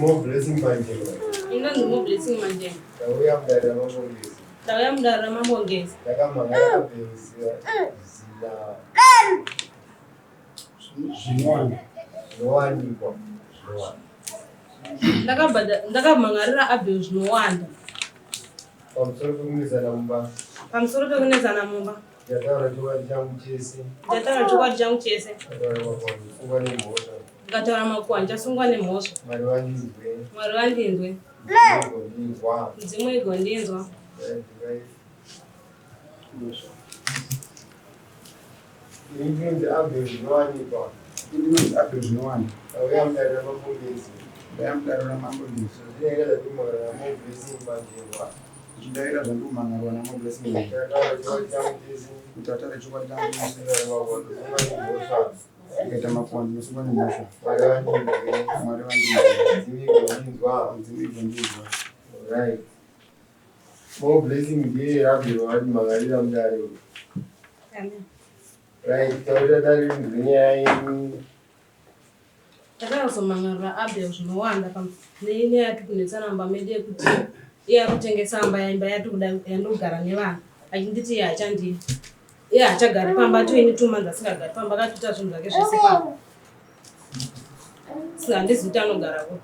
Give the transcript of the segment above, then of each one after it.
more blessing manje. Inonzi more blessing manje. Tauya mdada mabongezi. Tauya mdada mabongezi. Takamangala kabenzia. Zila. Zvinwani. Zvinwani kwa. Ndakamangarira abhe zvinowanda. Pamusoro pekunetsana mumba. Pamusoro pekunetsana mumba. Ndataura chokwadi changu chese. Ndataura chokwadi changu chese. Ndataura makwani ndasungwa nemhosva. Mwari wandinzwe. Mwari wandinzwe. Mzimu igondinzwa. Ndinonzi abhe zvinowanikwa. Ndinonzi abhe zvinowanda. Tauya mudarira mabongezi. Tauya mudarira mabongezi. Zvinenge zvatimarara moblessing panjengwa. Zvindaira zvandomangarwa namoblessing. Ndataura chokwadi changu chese. Ndataura chokwadi changu chese. Ndikaita makwani ndosungwa nemhosva. Mwari wandinzwe. Mwari wandinzwe. Mzimu igondinzwa. Right. More blessing ndiye rabhiro vatimangarira mudare. Amen. Right, taura dare nenyaya yenyu. Takazomangarira abhe zvinowanda nenyaya yatikunetsana mumba medu yekuti iye akutengesa amba yaimba yandogara nevanhu achinditi iye achagari pamba toini 2 months asingagari pamba akatoita zvinhu zvake zvese pamba saka handizi kuti anogarako.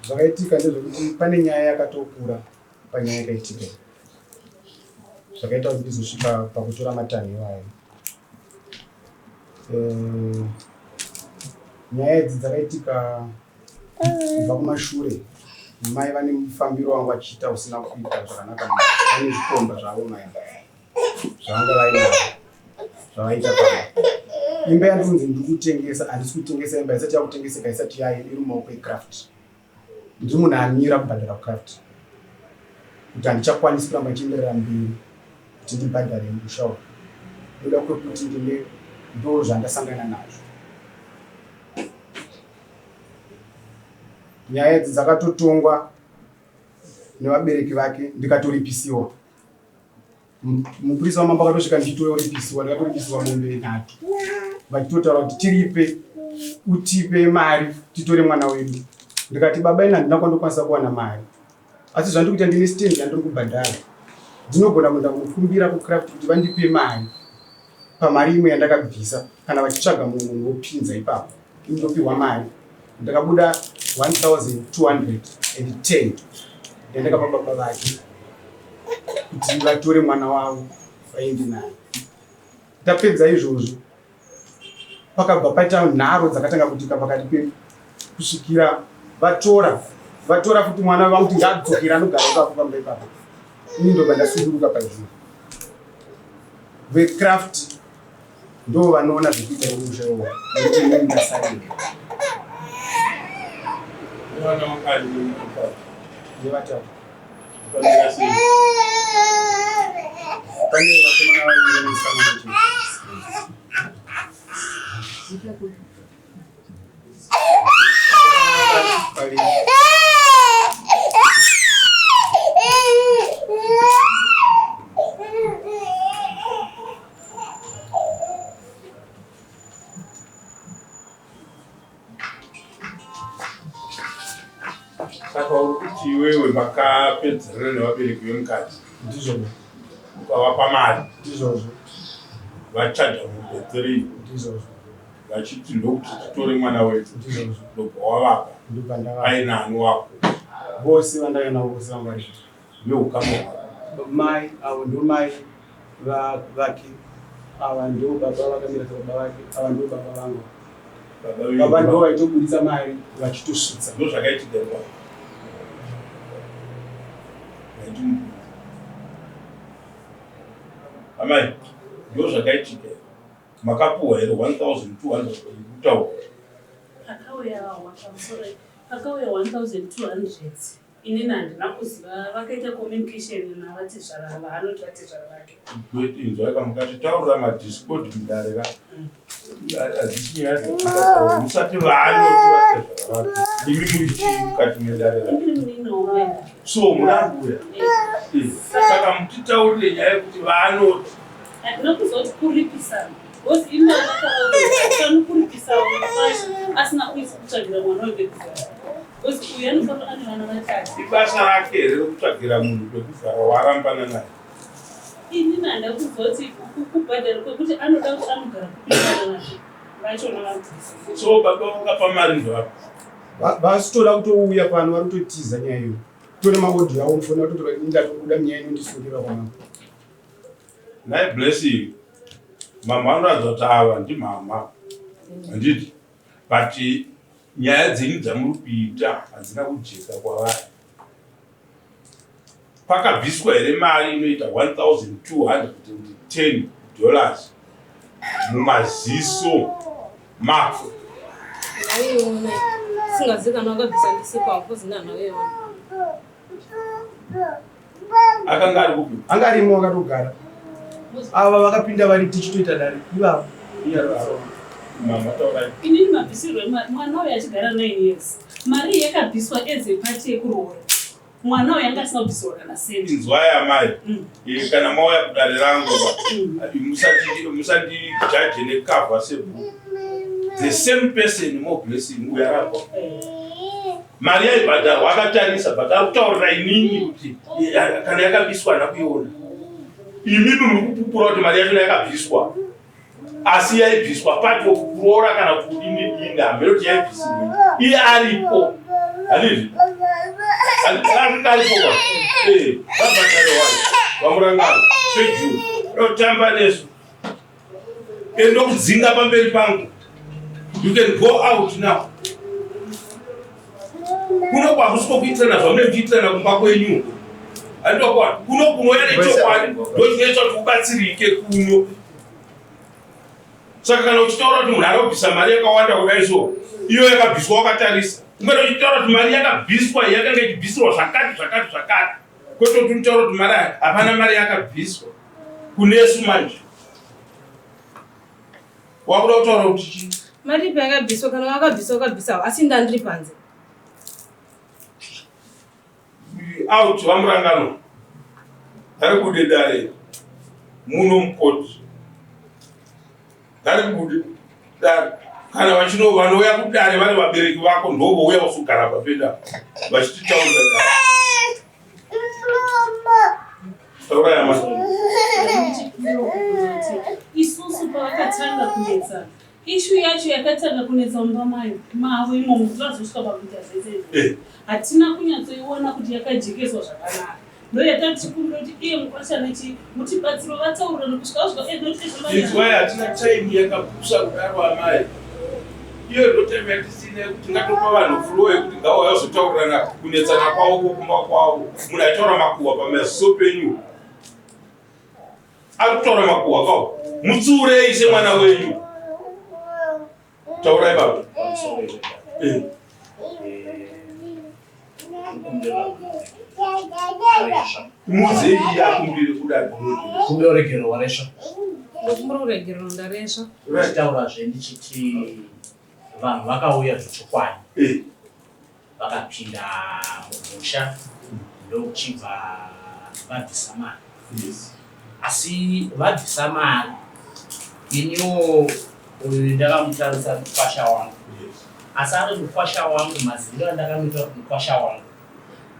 Zvakaitika ndezvekuti pane nyaya yakatokura panyaya yakaitika zvakaita kuti ndizosvika pakutora matanho iwayo. Nyaya idzi dzakaitika kubva kumashure. Mai vane mufambiro wangu achiita usina kuita zvakanaka. Vane zvikomba zvavo mai zvavanga vainazvo zvavaita pamba. Imba yandonzi ndiri kutengesa handisi kutengesa imba isati yakutengeseka isati iri mumaoko eCraft. Ndiri munhu amira kubhadhara kuCraft kuti handichakwanisi kuramba chienderera mberi kuti ndibhadhare musha uyu noda kwekuti ndo zvandasangana nazvo. Nyaya idzi dzakatotongwa nevabereki vake ndikatoripisiwa. Mupurisa wamamba akatosvika ndichitoripisiwa, ndikatoripisiwa mombe 3 vachitotaura kuti tiripe utipe mari titore mwana wedu. Ndikati baba ina handina kwandokwanisa kuwana mari asi zvandiri kuita ndine stendi yandiri kubhadhara ndinogona kuenda kunokumbira kuCraft kuti vandipe mari pamari imwe yandakabvisa kana vachitsvaga munhu wopinza ipapo indopiwa mari. Ndakabuda 1210 ndakapa baba vake kuti vatore mwana wavo vaende naye. Tapedza izvozvo pakabva paita nharo dzakatanga kutika pakati kusvikira vatora kuti mwana vangu kuti ngadzokera anogara ipapo pamba ipapo. Ini ndobva ndasunduruka pazvino. VeCraft ndo vanoona zvekuita nemusha iwoyo nekuti ine ndasarika. Mwana wakali ndipapa. Ndevatatu. Ukamira sei? Pane vakomana vaviri nemusamana chimwe. Saka kuti wewe makapedzerera nevabereki vemukadzi Ndizvozvo. ukavapa mari Ndizvozvo. vachaja mubhedheri Ndizvozvo. vachiti ndokuti titore mwana wedu Ndizvozvo. ndobva wavapa Ndobva ndavapa. ainani wako Vose vandanga navo vose vanga vachiita. neukama hwako. Mai avo ndo mai vake, ava ndo baba vakamira sababa vake, ava ndo baba vangu. Baba ndo vaitobudisa mari vachitosvitsa. Ndo zvakaitika kwa amai ndo zvakaitika makapuwa here 1200 kutaura akauya pamusoro akauya 1200 inini handina kuziva vakaita communication navatizvara vaanoti vatizvara vake inzwa kamukatitaurira madiscord mudare musati vaanoti vatizvara vake imi muri chii mukati medare so munanguya saka mutitaurire nyaya yekuti vaanoti nokuzoti kuripisana because imanakanokuripisawo asina kuisa kutsvagira mwana wekuzara because uyu anofanira ane vana vatatu ibasa rake here rekutsvagira munhu pekuzara warambana naye inini handa kuzoti kubhadhara kwekuti anoda kuti anogara kupinana naye vachona vabvisa so baba vakapa mari ndovapa vasitoda kutouya pano vari kutotiza nyaya iyo tore maodhi avo mufanira kutotora indatobuda nyaya inondisungirira pano naye blessing mama anoratidza kuti ava ndimama handiti but nyaya dzenyu dzamuri kuita hadzina kujeka kwavari pakabviswa here mari inoita $1,210 mumaziso mako aiona singazikanwa akabvisa ndisikwa kuzinanaweona akanga ari kupi anga arimo akatogara ava vakapinda vari tichitoita dare ivavo mama taurai inini mabvisirwo mwana uyu achigara 9 years mari yakabviswa eze pati yekuroora mwana uyu anga asina kubvisirwa kana sendi inzwai amai kana mauya kudare rangu musandijaje nekavha sebhuku the same person moblessing uyarapa mari yaibhadharwa akatarisa but akutaurira inini kuti kana yakabviswa nakuiona imi muri kupupura kuti mari yachona yakabviswa asi yaibviswa pati wekuroora kana kudini hameroti yaibvisirwe iye aripo hanizvi aripo vabhadhare wayo vamurangaro sejuu notamba nesu endokudzinga pamberi pangu you can go out now kuno kwakusiko kuitirana zvamune kuitirana kumba kwenyu handokwana kuno kunoya nechokwadi ndochinoita kuti ubatsirike kuno saka kana uchitaura kuti munhu arikubvisa mari yakawanda kudai so iyo yakabviswa wakatarisa ungada uchitaura kuti mari yakabviswa yakanga ichibvisirwa zvakati kwete kuti unotaura kuti mari hapana mari yakabviswa kunesu manje wakuda kutaura kuti chii mari ipi yakabviswa kana wakabvisawo asi ndandiri panze out vamurangano dari kude dare muno mukoti dari kude dare kana vanouya kudare vari vabereki vako ndovouya vasogara papenda vachititaurira taurayama isusu pavakatanga kunetsa ishu yacho yakatanga kunetsa mumba mayo mavo imomo zvazosvika pakuita zvese hatina kunyatsoiona kuti yakajekeswa zvakanaka ndoyatati kumbira kuti iye mukwashanachi mutibatsiro vatsaurira nokusvika inzwai hatina taimu yakapusa kudaro amai iyo ndotaimu yatisine kuti ngatopa vanhu fulo yekuti ngauya uzotaurirana kunetsana kwavo kukumba kwavo munhu aitaura makuhwa pamaziso penyu ari kutaura makuhwa kwavo mutsiurei semwana wenyu taurai baba mudzei akumbire kudai kumbira uregero waresha ndokumbira uregero ndaresha nditaurazve ndichiti vanhu vakauya zvechokwadi vakapinda mumusha ndokuchibva vabvisa mari asi vabvisa mari iniwo uyu ndakamutarisa mukwasha wangu asi ari mukwasha wangu maziviro andakamuita kuti mukwasha wangu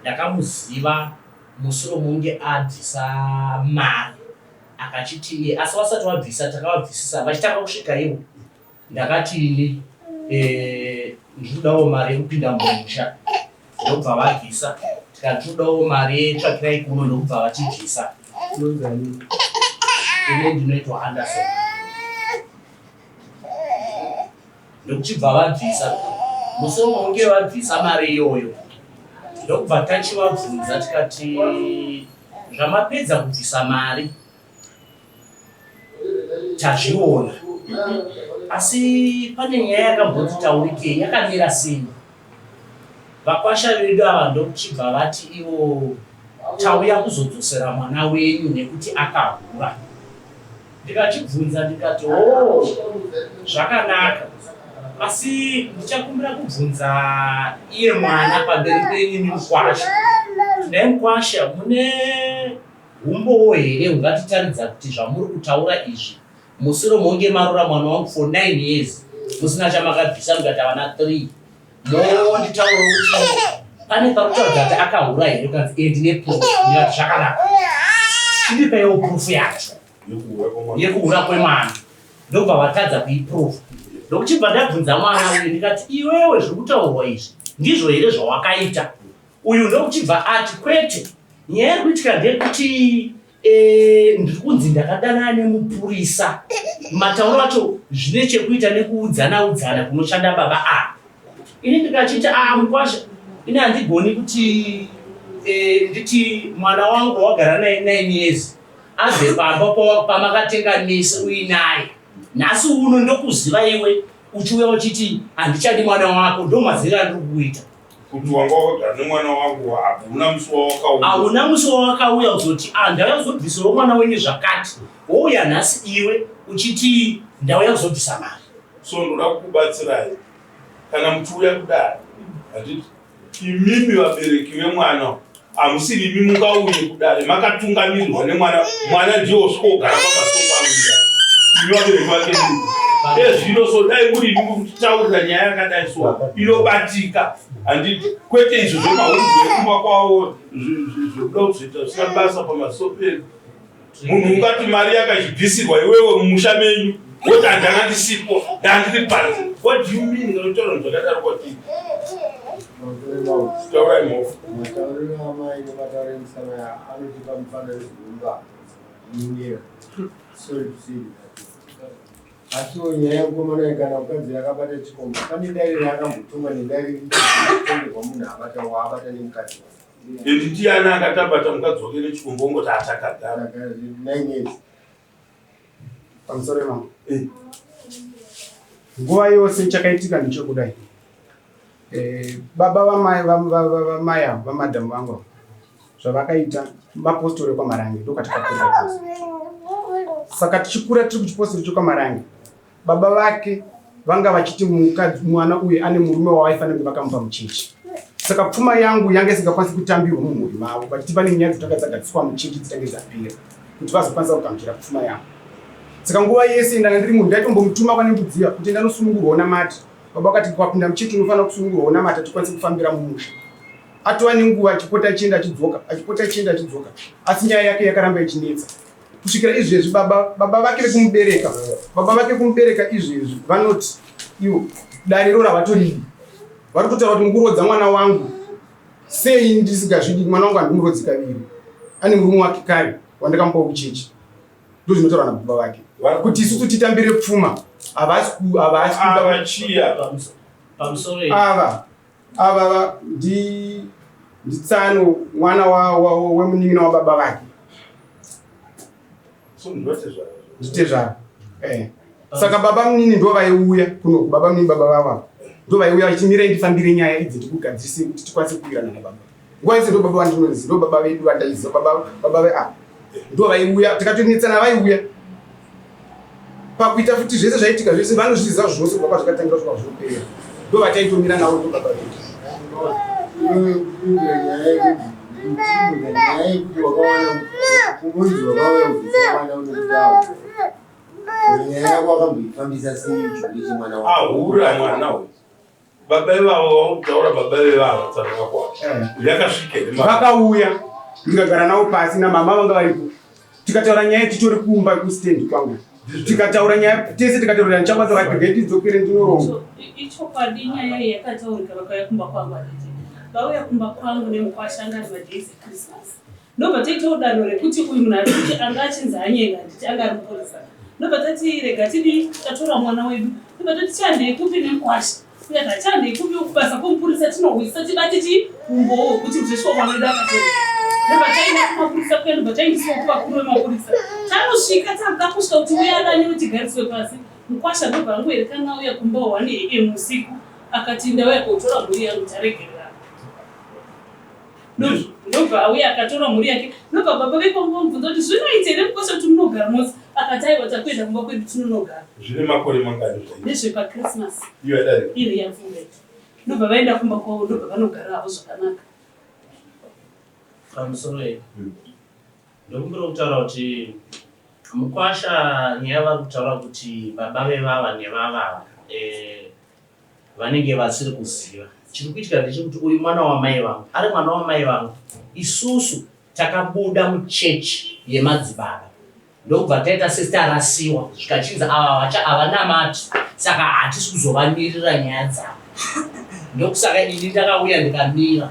ndakamuziva musoro munge abvisa mari akachiti iye asi wasati wabvisa takavabvisisa vachitanga kusvika ivo ndakati ini ndinodawo mari yekupinda mumusha ndobva vabvisa tikati todawo mari yetsvakirai kuno ndokubva vachibvisa ine ndinoitwa Anderson ndokuchibva vabvisa musoro munge vabvisa mari iyoyo ndokubva tachivabvunza tikati zvamapedza kubvisa mari tazviona asi pane nyaya yakamboti taurikei yakamira sei vakwasha vedu ava ndokuchibva vati ivo tauya kuzodzosera mwana wenyu nekuti akahura. Ndikachibvunza ndikati zvakanaka, asi ndichakumbira kubvunza iye mwana pamberi penyu Mukwasha. Nai Mukwasha, mune umbowo here hungatitaridza kuti zvamuri kutaura izvi musoro monge marora mwana wangu for 9 years musina chamakabvisa mukati avana 3 monditaura kuti pane parutaudza kuti akahura here ukanzi ndine proof. Ndikati zvakanaka, chindipaiwo proof yacho yekuhura kwemwana. Ndobva vatadza kuiproof. Ndokuchibva ndabvunza mwana uyu ndikati iwewe zviri kutaurwa izvi ndizvo here zvawakaita? Uyu ndokuchibva ati kwete, nyaya iri kuitika ndeyekuti ndiri kunzi ndakadanana nemupurisa. Matauro acho zvine chekuita nekuudzana kunoshanda baba a. Ini ndikachiti Mukwasha, ini handigoni kuti nditi mwana wangu wagara naye 9 years abve pamba pamakatenga mese uinaye. Nhasi uno ndokuziva iwe uchiuya uchiti handichadi mwana wako, ndomazera ndiri kuita. Kuti wanga wakagara nemwana wangu hauna musi wawakauya. Hauna musi wawakauya kuzoti ndauya kuzobvisawo mwana wenyu zvakati. Wouya nhasi iwe uchiti ndauya kuzobvisa mari. So ndoda kukubatsirai kana muchiuya kudai, handiti imimi vabereki vemwana hamusiri imi mungauye kudai makatungamirirwa nemwana. Mwana ndiwo swogara pamasoko angu imi vabereki vake ezvino. So dai muri imi muchitaurira nyaya yakadai so inobatika. Handiti kwete izvo zvemahungu ekumba kwavo zvokuda kuzoita zvisina basa pamasoko edu. Munhu ungati mari yakachibvisirwa iwewe mumusha menyu woti handanga ndisipo ndandiri panze. What do you mean? Nginotaura zvakadaro kwatini? Taurai mofu. Matauriro amai nematauriro emusana anotipa mufananidzo wemba munyera. Sorry to say that. Asiwo nyaya yemukomana kana mukadzi yakabata chikomba, pane dairi raakambotuma nedairi ritongerwa munhu abata nemukadzi. Ndiani akatabata mukadzi wake nechikomba ongoti atakagara 9 years. Pamusoro mama. Nguva yose chakaitika ndichokudai. Baba vamai avo vamadhamu vangu zvavakaita mapostori kwamarange ndokatakapera chose. Saka tichikura tiri kuchipostori chokwamarange, baba vake vanga vachiti mwana uyu ane murume wavaifanira kuti vakamupa muchechi. Saka pfuma yangu yange isingakwanisi kutambirwa mumhuri mavo, vachiti pane nyaya dzotanga dzagatswa muchechi dzitange dzapera kuti vazokwanisa kugamuchira pfuma yangu. Saka nguva yese ndanga ndiri munhu ndaitombomutumwa kwanembudziya kuti ndanosunungurwawo namati. Baba vakati kwapinda muchechi unofanira kusunungurwawo namati tikwanise kufambira mumusha. Atova nenguva achipota achienda achidzoka, asi nyaya yake yakaramba ichinetsa. Kusvikira izvezvi baba vake kumubereka izvezvi vanoti ivo daniro ravatoriri. Vari kutaura kuti nguruwo dzamwana wangu sei ndisingazvidi, mwana wangu handimurudzi kaviri, ane murume wake kare wandakamupa kuchechi. Ndozvinotaurwa nababa vake kuti isusu titambire pfuma ava nditsano mwana wemunin'ina wababa vake. Ndite zvaro. Saka baba munini ndo vaiuya kuno, baba munini baba vava ndo vaiuya vachimira ndifambire nyaya idzi tikugadzirise kuti tikwanise kuwirirana nababa. Nguva yese ndo baba vandinoziva, ndo baba vedu vandaiziva, baba ndo vaiuya, tikatonetsana vaiuya. Pakuita futi zvese zvaitika zvese vanozviziva zvose baba zvakatangira kusvika zvopera. Ndo vataitomira navo ndo baba vedu. ahura mwana uyu. Baba vavo vautaura baba vevavo tsaraka kwavo yakasvikere vakauya ndikagara navo pasi namama vanga varipo, tikataura nyaya titori kuumba kustendi kwangu, tikataura nyaya tese tikataurira ndichakwanisa vakati ndidzokere ndinoronga. Ichokwadi nyaya yakataurika vakauya kumba kwangu aditi vauya kumba kwangu nemukwasha anga ari madayisi Christmas. Ndobva taitawo danho rekuti uyu munhu ari kuti anga achinzi anyenga nditi anga ari muporesa. Ndobva tati rega tidi tatora mwana wedu, ndobva tati chandei kupi nemukwasha uye tachandei kupi kubasa kwomupurisa tinohwisa tibati umbowo kuti muzveswa mwana wedu akatora. Ndobva taenda kumapurisa kuya, ndobva taendisiwa kuvakuru vemapurisa. Tanosvika takuda kusvika kuti uya adaniwe tigariswe pasi. Mukwasha ndobva angoerekana uya kumba 1 AM usiku akati ndauya kotora mhuri yangu taregerera. ndobva auya akatora mhuri yake ndobva baba vekwangomubvunza kuti zvinoita here mukosha kuti munogara mose akati aiwa takuenda kumba kwedu tinonogara zvine makore mangani nezvepachristmas iyo yadari iri yafunga ndobva vaenda kumba kwavo ndobva vanogara havo zvakanaka pamusoro iyi ndokumbira kutaura kuti mukwasha nyaya vari kutaura kuti baba vevava nevava vanenge vasiri kuziva chiri kuitika ndechekuti uyu mwana wamai vangu ari mwana wamai vangu isusu takabuda muchechi yemadzibaba ndokubva taita sesi tarasiwa zvikachinza ava havanamati saka hatisi kuzovanirira nyaya dzavo ndokusaka ini ndakauya ndikamira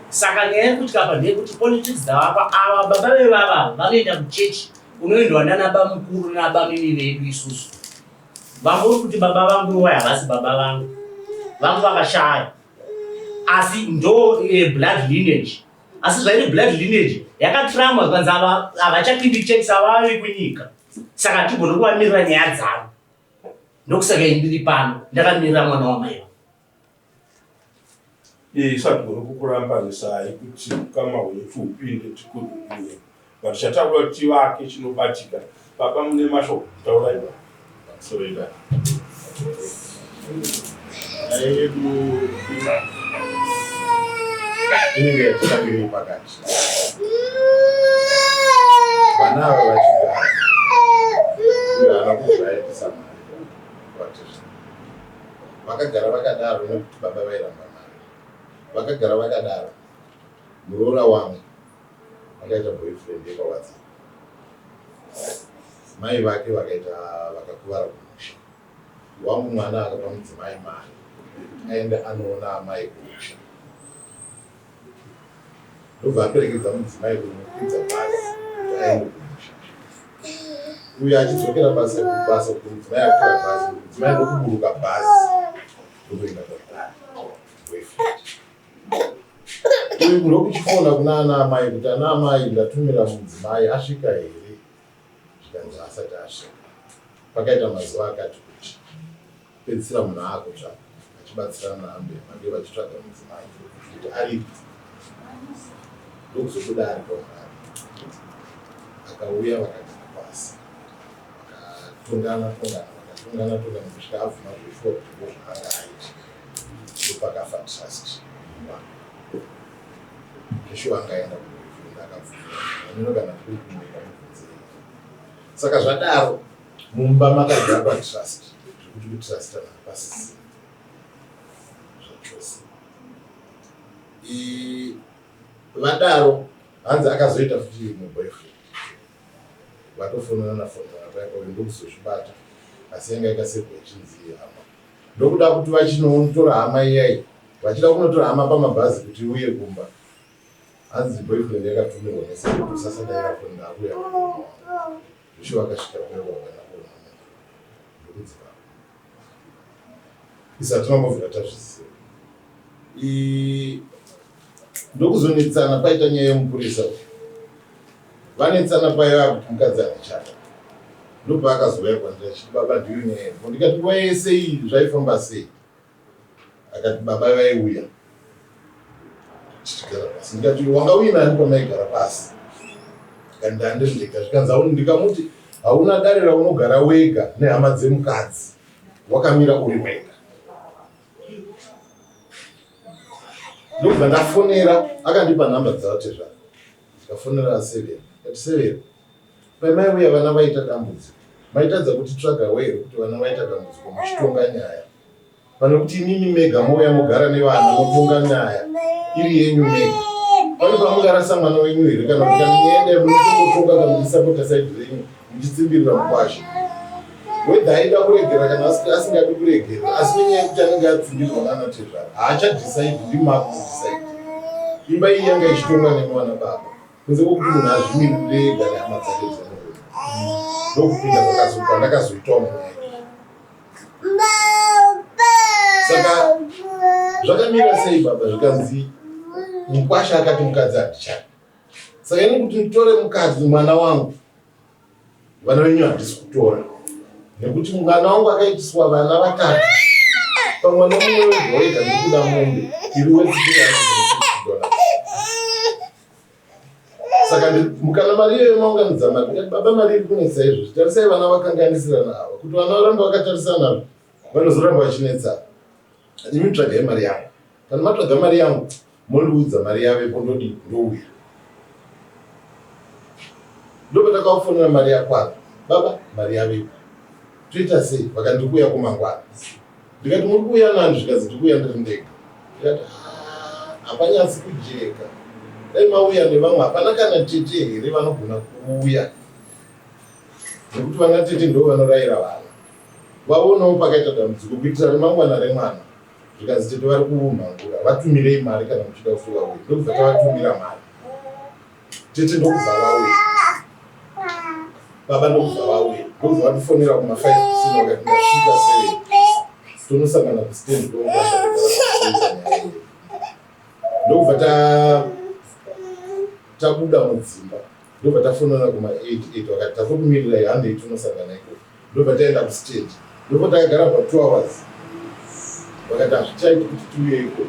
saka nyaya yekutyapa ndeyekuti politics dzavapa ava baba vevava vanoenda muchechi unoendwa nanaba mukuru nabamimi vedu isusu vangori kuti baba vangu waya havasi baba vangu vakashaya asi ndo blood lineage asi zvairi blood lineage yakatramwa kwanzi havachapindi chechi savavi kunyika saka tigona kuvamirira nyaya dzavo ndokusaka indiri pano ndakamirira mwana wamai isatigona kukurambanisai kuti kama wetu upinde tikuruire but chataura kuti tivake chinobatika papa mune mashoko tauraiwa soida ayedu inenge yatisabiri pakati vana ava vachigara uye hana kuzvaitisa mari vakagara vakadaro nekuti baba vairamba mari vakagara vakadaro muroora wangu akaita boyfriend yekawatsa mai vake vakakuvara kumusha wangu mwana akapa mudzimai mari aende anoona amai kumusha ndobva aperekedza mudzimai kumukwidza bhazi kuti aende kumusha uye achidzokera basa kuti mudzimai akwira bhazi mudzimai ndokuburuka bhazi ndokuenda kudhara boyfriend uyu ndokuchifona kuna ana amai kuti ana amai ndatumira mudzimai asvika here zvikanzi asati asvika pakaita mazuva akati kuti pedzisira munhu akutsvaka achibatsirana naambe vachitsvaga mudzimai kuti aripo ndokuzobuda ari paunari akauya vakagara pasi vakatongana kusvika abvuma zvifo zvivo zvaanga aiti ndopakafa trust zveshuwa angaenda kuifunda akabvuma nino kana tiri kumika mubvunzei saka zvadaro mumba makagara patrust zvekuti kutrustana hapasisina zvachose vadaro hanzi akazoita futi muboyfriend vatofonana paikauyu ndokuzozvibata asi yanga ikasirwa ichinzi hama ndokuda kuti vachinotora hama iyai vachida kunotora hama pamabhazi kuti uye kumba hanzi boyfriend yakatumirwa nesekuti usasadaira fonda akuya zvisho vakasvika kuevavana kuona ndokudziva isatinambovhira tazvisiwa ndokuzonetsana paita nyaya yemupurisa vanetsana paiva kuti mukadzi ane chata ndobva akazouya kwandira chiti baba ndiyo nyaya yepo ndikati nguva yese iyi zvaifamba sei akati baba vaiuya tichigara pasi ndikati wanga uinani pamaigara pasi akati ndandizvika zvikanzi auni ndikamuti hauna dare raunogara wega nehama dzemukadzi wakamira uri wega ndobva ndafonera akandipa nhamba dzavatezvara ndikafonera aseveri kati severi paimaiuya vana vaita dambudziko maitadza kuti tsvaga were kuti vana vaita dambudziko muchitonga nyaya pane kuti inini mega mouya mogara nevana motonga nyaya iri yenyu mega pane pamungarasa mwana wenyu here kana kuti kana nyaya dai munotongotonga kana muchisapota saidi renyu muchitsimbirira mukwasha wedha aida kuregera kana asingadi kuregera asi nenyaya yekuti anenge atsimbirwa nanatezvara haachadhisaidi ndimako kudhisaidi imba iyi yanga ichitongwa nemwana baba kunze kwokuti munhu azvimirire ega nehama dzake dzemurume ndokupinda pandakazoitawo munyaya saka zvakamira sei baba zvikanzi mukwasha akati mukadzi handichadi saka ini kuti nditore mukadzi mwana wangu vana venyu handisi kutora nekuti mwana wangu akaitiswa vana vatatu pamwe nomumwe wega wega ndikuda mombe iri wedzidona mukana mari iyoyo maunganidza mari ndikati baba mari iri kunetsa izvozvi tarisai vana vakanganisirana ava kuti vana varamba vakatarisana vanozoramba vachinetsana. Imi tsvagai mari yangu, kana matsvaga mari yangu mondiudza mari yavepo ndodii ndouya. Ndopatakafonera mari yakwana baba mari yavepo toita sei vakandikuya kumangwana ndikati muri kuuya nani zvikazi ndikuya ndiri ndega ndikati hapanyasi kujeka dai mauya nevamwe hapana kana tete here vanogona kuuya nekuti vana tete ndo vanorayira vana vaonawo pakaita dambudziko kuitira remangwana remwana zvikazi tete vari kumhangura vatumirei mari kana muchida kufuka uye ndokubva tavatumira mari tete ndokubva vauya baba ndokubva vauya ndokubva vatifonera kuma 5 vakati ndasvika 7 tonosangana kustendi kwomubasha ndokubva tabuda mudzimba ndobva tafonana kuma 8 vakati tafotumirirai handei tonosangana iko ndobva taenda kustendi ndobva takagara pa 2 hours vakati hazvichaiti kuti tiuye iko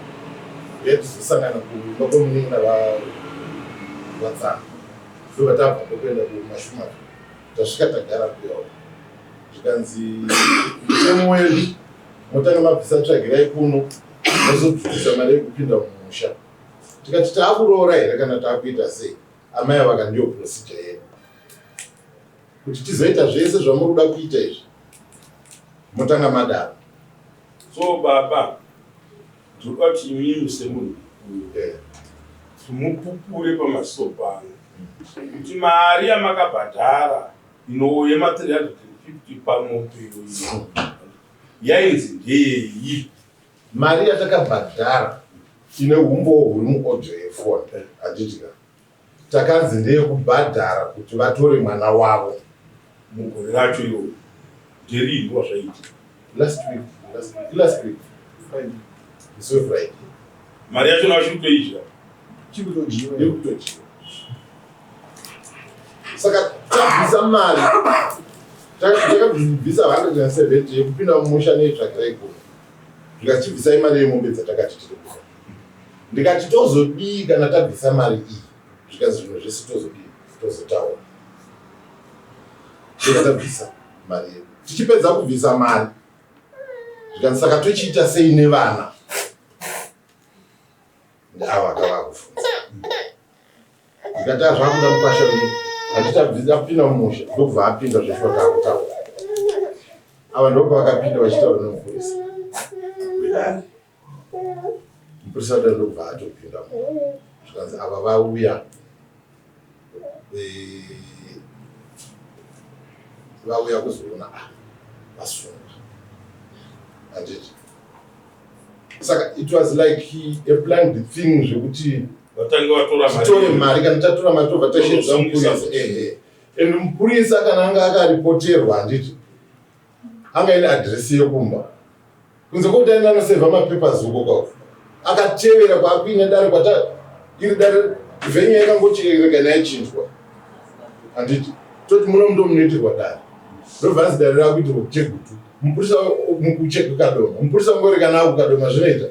tizosangana kumba kwomunenge navatsana ndobva tabva ndokuenda kumashumari tasvika tagara kuyawo zvikanzi mutemo wedu motanga mabvisa tsvagirai kuno mozobvisa mari yekupinda mumusha tikati taakuroora here kana taakuita sei amai vaka ndiyo procedure yedu kuti tizoita zvese zvamuri kuda kuita izvi motanga madaro. So baba tinoda kuti imimi semunhu timupupure pamasoro pano kuti mari yamakabhadhara inouya ma350 pamopero iyo yainzi ndeyei? Mari yatakabhadhara ine umbowo huri muodho yefoni handitika takanzi ndeyekubhadhara kuti vatore mwana wavo mugore racho iwo nderini wazvaita? last week so Friday mari yacho navachikutoidya chikutojiwa saka tabvisa mari takabvisa 170 yekupinda mumusha neyetsvagirai kuno zvikachibvisai mari yemombe dzatakati tiri kufa ndikati tozodii kana tabvisa mari iyi zvikazi zvinhu zvese tozodii tozotaura tabvisa mari yedu tichipedza kubvisa mari zvikanzi saka tochiita sei nevana ndava kavakufunza ndikati azvakuda mukwasha handichabvisa kupinda mumusha ndokubva apinda zveshuwa taakutaura ava ndokubva vakapinda vachitaura nomupurisa mupurisa uda ndokubva atopinda zvikanzi ava vauya kuzoona vasunga handiti saka it was like a planned thing zvekuti titore mari kana tatora mari tobva tashedza mupurisa and mupurisa kana anga akaripoterwa handiti anga ine adhiresi yekumba kunze kwokuti aenda anosevha mapepers uko kwavo akatevera kwaapinda dare kwata iri dare vhenyu yakangochereka nayachinjwa handiti toti muno ndo munoitirwa dare ndobvanzi dare rakuitirwa kuchegutu mupurisa mukuchekukadoma mupurisa ngori kana akukadoma zvinoita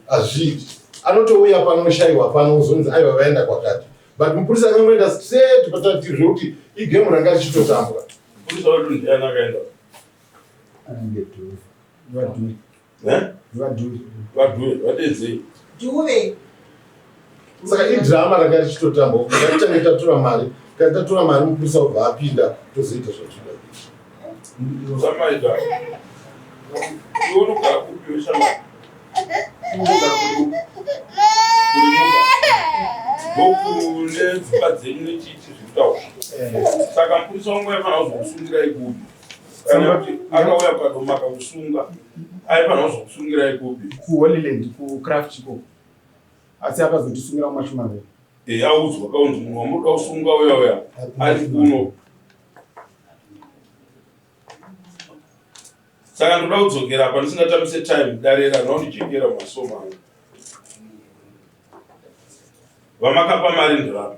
hazviiti anotouya panoshayiwa pano uzonzi aiwa vaenda kwakati but mupurisa akangoenda straight patati zvekuti igemu ranga richitotambwa. Mupurisa wedu ndiani akaenda? Vadhuwe vadedzei Juve. Saka idhirama ranga richitotambwa ngatitange tatora mari kana tatora mari mupurisa ubva apinda tozoita zvatinoda kuita zamaita unogara kupi weshamari ndokune pfungwa dzenyu nechiti zvekutaura saka mupurisa wangu aifanira kuzokusungirai kupi kana kuti akauya kukadoma akakusunga aifanira kuzokusungirai kupi kuHolyland kuCraft ko asi akazotisungira kumashumaveri audzwa kaunzi munhu wamuda kusunga uya ari kuno. Saka ndoda kudzokera apa ndisingatamise time darera naundijekera mumasoma angu vamakapa mari ndorapa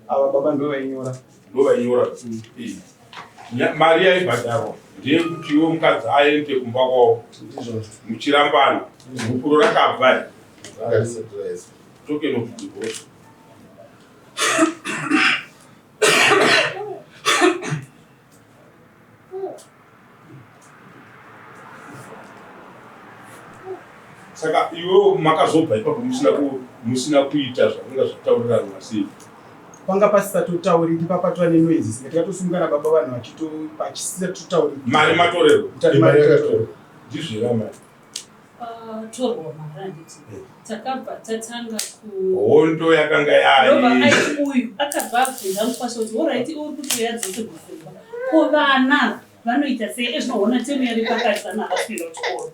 ava baba ndovainyora mari yaibhadharwa ndeyekuti iwe mukadzi aende kumba kwavo muchirambana bhukuro rakabva tokeno kudibhosa makazobva ipapo musina kuita zvakanga zvataurirana sei? Panga pasisatotauriki papatwa nenoizi saka tikatosungana baba vanhu vachisisatotauriki. Mari matorerwa Mari yakatorwa. ndizvera mari torwa mari handiti takabva tatanga hondo yakanga aiti uyu akabva abvunza mukwasha kuti oraiti uri kuti uyadzose kufumba ko vana vanoita sei ezvinoona temu yari pakati vana havasvira kuchikoro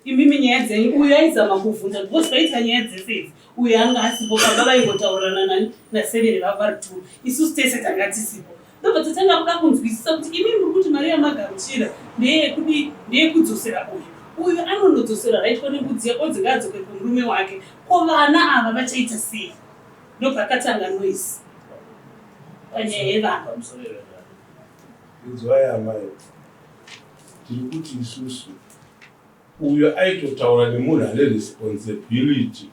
imimi nyaya dzenyu uyu aizama kuvhunza because paita nyaya dzese idzi uyu anga asipo baba vaingotaurana nani nasevere vavari tu isusu tese tanga tisipo ndobva tatanga kuda kunzwisisa kuti imimi muri kuti mari yamagaruchira ndeyekudzosera uyu anonodzosera raitwa nembudzi yako dzingadzoke kumurume wake ko vana ava vachaita sei ndobva akatanga noisi panyaya yevana. inzwai amai tiri kuti isusu uyo aitotaura nemunhu ane responsibility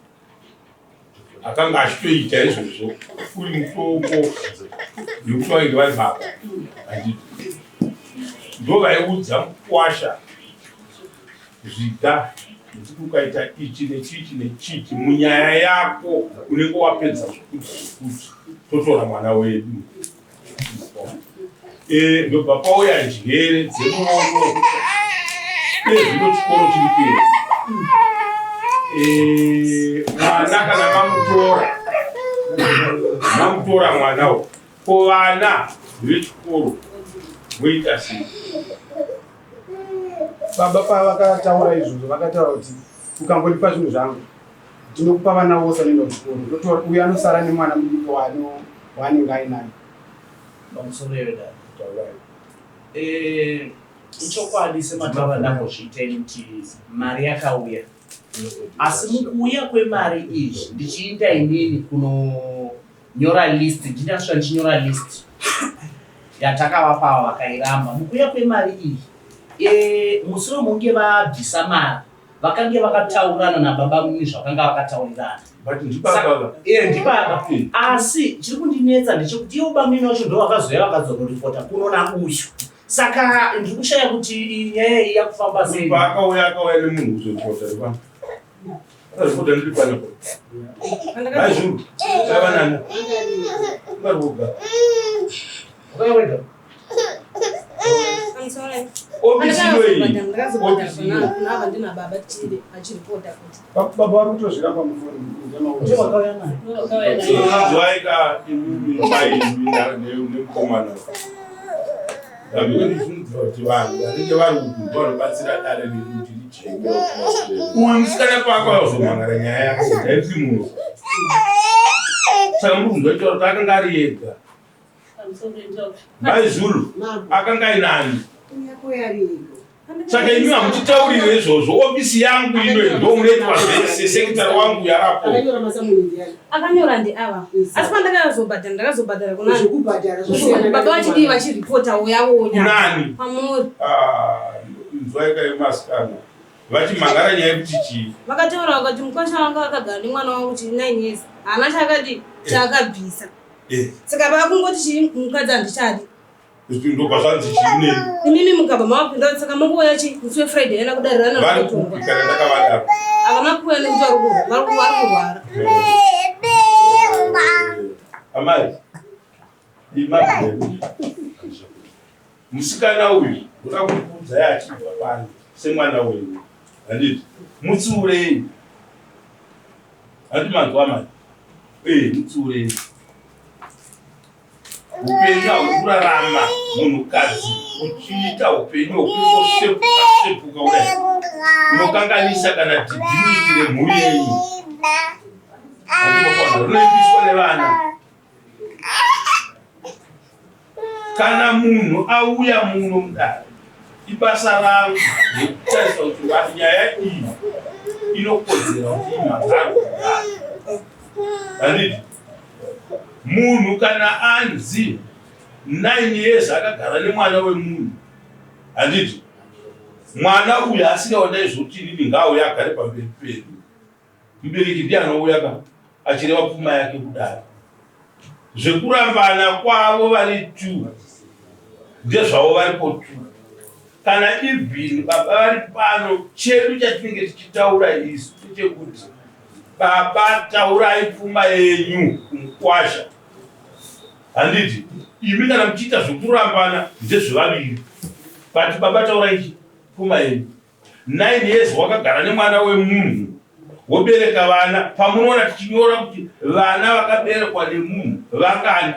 akanga achitoita izvozvo uri muhloko yekuti vainge vari baba handiti ndo vaiudza mukwasha zviga nekuti ukaita ichi nechichi nechichi munyaya yako unenge wapedza zvekuti totora mwana wedu ndobva pauya njere dzemuono zvino chikoro chiri pera mwana kana mamutora mwanawo ko vana vechikoro voita sei? Baba pavakataura izvozvo vakataura kuti ukangonipa zvinhu zvangu ndinokupa vana vose vanoenda kuchikoro uyo anosara nemwana mudiki waanenge ainaye. Pamusoro ichokwadi semataura ndambozviitei kuti mari yakauya asi mukuuya kwemari izvi ndichiita inini kunonyora list ndinasvika ndichinyora list yatakavapava vakairamba mukuuya kwemari iyi musoro munge vabvisa mari vakange vakataurana nababa muni zvakanga vakataurirana ndibaba asi chiri kundinetsa ndechekuti iwo bamini vacho ndo vakazoya vakadzororipota kunona uyu saka ndiri kushaya kuti nyaya iyi yakufamba sei. Akauya nemunhu kuzoripota ripota ndiri panapo aizvuru avanani ungaroga ukaiwega baba vari kutozviramba mufoniaika nemukomana ndazvinofundzira kuti vanhu vanenge vari kuguta vanobatsira dare redu kuti rijenge umwe musikana kwako azomhangara nyaya yako ndaiti munhu saka muri kunzwaitaura kuti akanga ari yega maizulu akanga ainani saka imi hamutitaurire izvozvo ofisi yangu ino ndo munoitwa zvese sekitari wangu yarapo akanyora ndiava asi pandakazobhadhara ndakazobhadhara kunababa vachidii vachiripota uyawonya nani pamuri nzwaikaimasikana vachimhangara nyaya yekuti chii vakataura vakati mukwasha wanga vakagara nemwana wangu chiri 9 years haana chakadi chaakabvisa saka vakungoti chii mukadzi handichadi ndobva zvanzi chiinei imimi mugaba mavapinda saka manguva chi musi wefriday yana kudarirana varikupikana ndakavadaro avanakuya nekuti vari kurwara amai imai musikana uyu uda kukudza yachibva pano semwana wenyu handiti mutsiurei handi manzwa mai mutsiurei upenyu haukurarama munhukadzi uchiita upenyu hwekungosvepuka kudai unokanganisa kana dignity remhuri yenyu rinoipiswa nevana kana munhu auya muno mudare ibasa rangu rekutarisa kuti nyaya iyi inokodzera kuti imhangaro kudare handiti munhu kana anzi 9 years akagara nemwana wemunhu handiti mwana uyu asingaona izvoti inini ngaauya agare pamberi pedu mubereki ndianouya achireva pfuma yake kudaro zvekurambana kwavo vari 2 ndezvavo varipo 2 kana ibhini baba vari pano chedu chatinenge tichitaura isu chechekuti baba taurai pfuma yenyu kumukwasha. Handiti imi kana muchiita zvokurambana ndezvevaviri, but baba taurai pfuma yenyu. 9 years wakagara nemwana wemunhu wobereka vana, pamunoona tichinyora kuti vana vakaberekwa nemunhu vangani,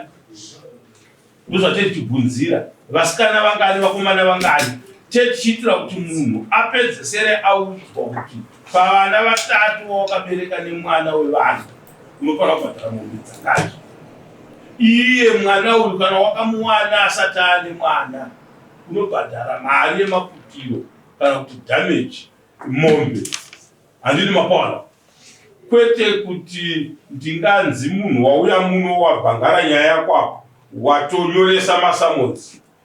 ndozvatei tichibvunzira vasikana vangani, vakomana vangani, tichiitira kuti munhu apedzesere audzwa kuti pavana 3 vawakabereka nemwana wevanhu unofanira kubhadhara mombe dzakati. Iye mwana uyu kana wakamuwana asati ane mwana unobhadhara mari yemaputiro kana kuti damage mombe. Handini mapawala, kwete kuti ndinganzi munhu wauya muno wabhangara nyaya yako watonyoresa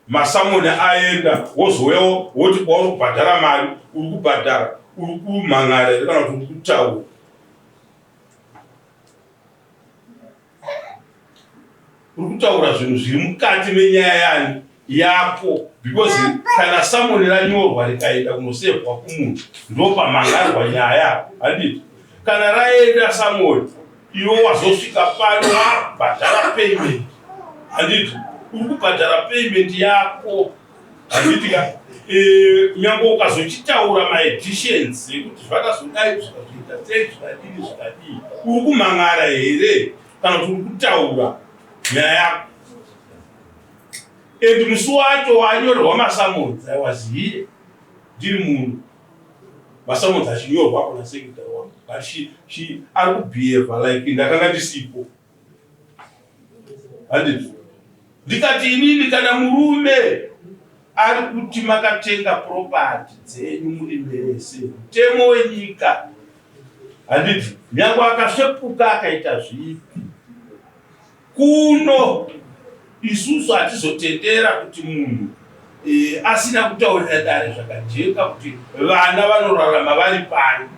masamoni aenda wozowewo woti kwauri kubhadhara mari, uri kubhadhara, uri kumhan'ara here kana kuti uri kutaura. Uri kutaura zvinhu zviri mukati menyaya yani yako, because kana samoni ranyorwa rikaenda kunosevhwa kumunhu ndopamhangarwa nyaya. Handiti kana raenda samoni iwe wazosvika pano wabhadhara payment, handiti uri kubhadhara payment yako. Handiti ka nyange ukazochitaura maeditions ekuti zvakazodai zvikazoita sei zvikadii, uri kumhan'ara here kana kuti uri kutaura nyaya yako. And musi wacho wanyorwa masamonzi, I was here ndiri munhu, masamonzi achinyorwa kuna secretary wangu, but she ari kubehave like ndakanga ndisipo. Handiti ndikati inini kana murume ari kuti makatenga property dzenyu muri merese, mutemo wenyika. Handiti nyange akasvepuka akaita zvipi kuno, isusu hatizotendera kuti munhu asina kutaurira dare zvakajeka kuti vana vanorarama vari pano,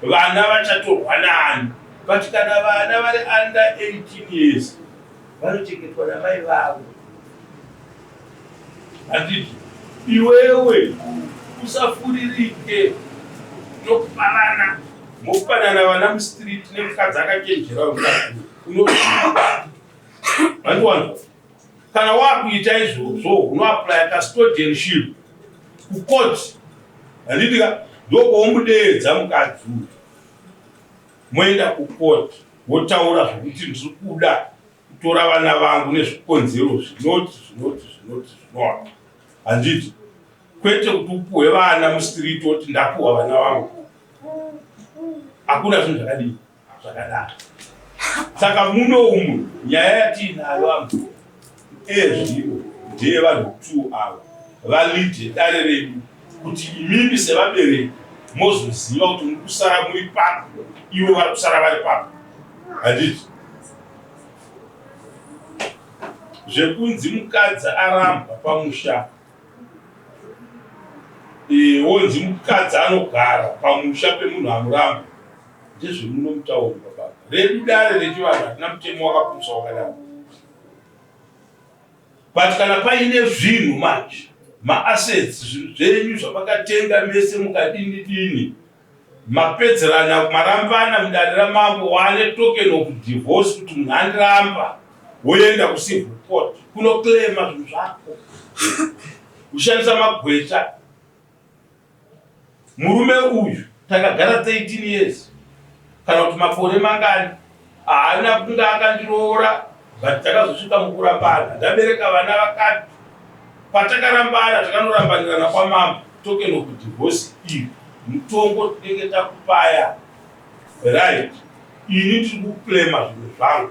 vana vachatorwa nani. But kana vana vari under 18 years vanochengetwa namai vavo. Handiti iwewe usafuririke tokupanana mokupanana vana mustreet nemukadzi akachenjera unoa. Handiti kana wakuita izvozvo unoapply custodianship kukoti. Handiti ndokwaunodeedza mukadzi uyu, moenda kukoti wotaura zvokuti ndiri kuda kutora vana vangu nezvikonzero zvinoti. Handiti kwete kuti upuhwe vana mustreet woti ndapuhwa vana vangu. Hakuna zvinhu zvakadii zvakadaro. Saka muno umu nyaya yatiinayo vanhu ezviro ndeyevanhu 2 ava validhe dare redu, kuti imimi sevabereki mozoziva kuti muri kusara muri papo, ivo vari kusara vari papo. Handiti zvekunzi mukadzi aramba pamusha, wonzi mukadzi anogara pamusha pemunhu anoramba, ndezvemunomutaura baba. Redu dare rechivanhu hatina mutemo wakapuswa wakadaro. But kana paine zvinhu manje maassets zvenyu zvamakatenga mese mukadini mapedzerana marambana mudare ramambo, wane token of divorce kuti munhu andiramba, woenda kucivil court kunoclaima zvinhu zvako, kushandisa magweta. Murume uyu takagara 13 years kana kuti makore mangani, haana kunga akandiroora, but takazosvika mukurambana, ndabereka vana vakati. Patakarambana takanorambanirana kwamambo, token of divorce iyi mutongo tinenge takupaya, right? Ini tiri kuclaima zvinhu zvangu,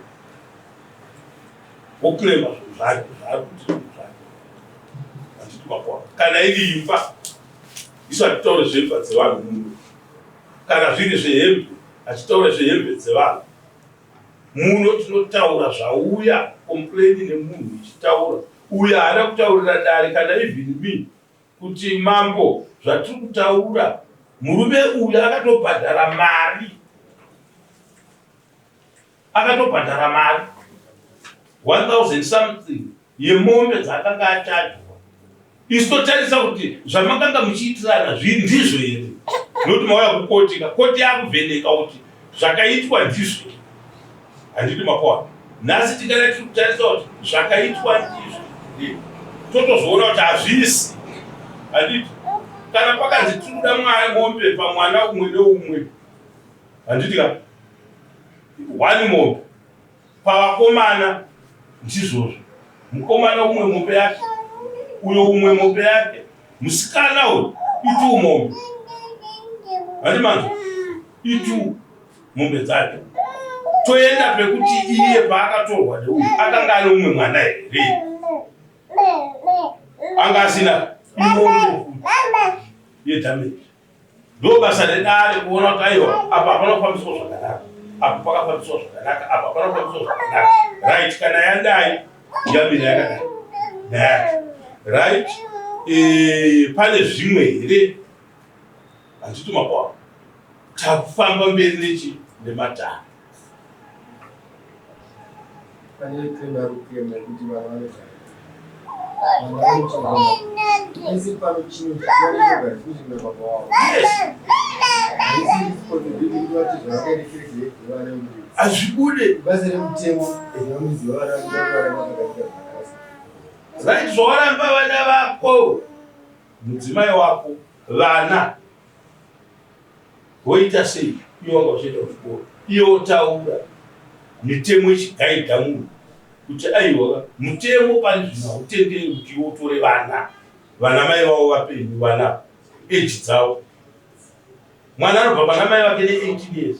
woclaima zvinhu zvake kana iri imba. Isu hatitaure zvemba dzevanhu muno, kana zviri zvehembe hatitaure zvehembe dzevanhu muno. Tinotaura zvauya komplaini nemunhu ichitaura, uyo haana kutaurira dare kana even me kuti mambo zvatiri kutaura, murume uyu akatobhadhara mari, 1000 something yemombe dzakanga achadhwa. Isu totarisa kuti zvamakanga muchiitirana zviri ndizvo here, nokuti mauya kukotika, koti yakuvheneka kuti zvakaitwa ndizvo handidi mapawa nhasi tikada tiri kutarisa kuti zvakaitwa ndizvo totozoona kuti hazvisi handiti kana pakanzi tiri kuda mombe pamwana umwe neumwe handiti ka 1 mombe pavakomana ndizvozvo mukomana umwe mombe yake uyo umwe mombe yake musikana uyu itu mombe handi manje itu mombe dzake toenda pekuti iye paakatorwa neuyu akanga ane umwe mwana here anga asina imombe yedhameji ndo basa redare kuona kuti aiwa apa panofambiswa zvakanaka apa pakafambiswa zvakanaka apa panofambiswa zvakanaka right kana yandai yamira yakadai right pane zvimwe here handiti mapawa takufamba mberi nemadhana pane tenda rukema kuti vanhu vanotanga ese pano chino chivanogara kuzvimwe baba wavo haisi responsibility kuti vati zvavakarekereke vana muviri hazvibude basa remutemo inomuzi vavaraaaaaaaa right zvawaramba vana vako mudzimai wako vana woita sei iye wanga uchienda kuchikoro iye wotaura mitemo ichigaidha munhu kuti aiwa mutemo pani zvino hautendei kuti wotore vana mai vavo vapenyu vana eji dzavo mwana anobva pana mai vake ne18 years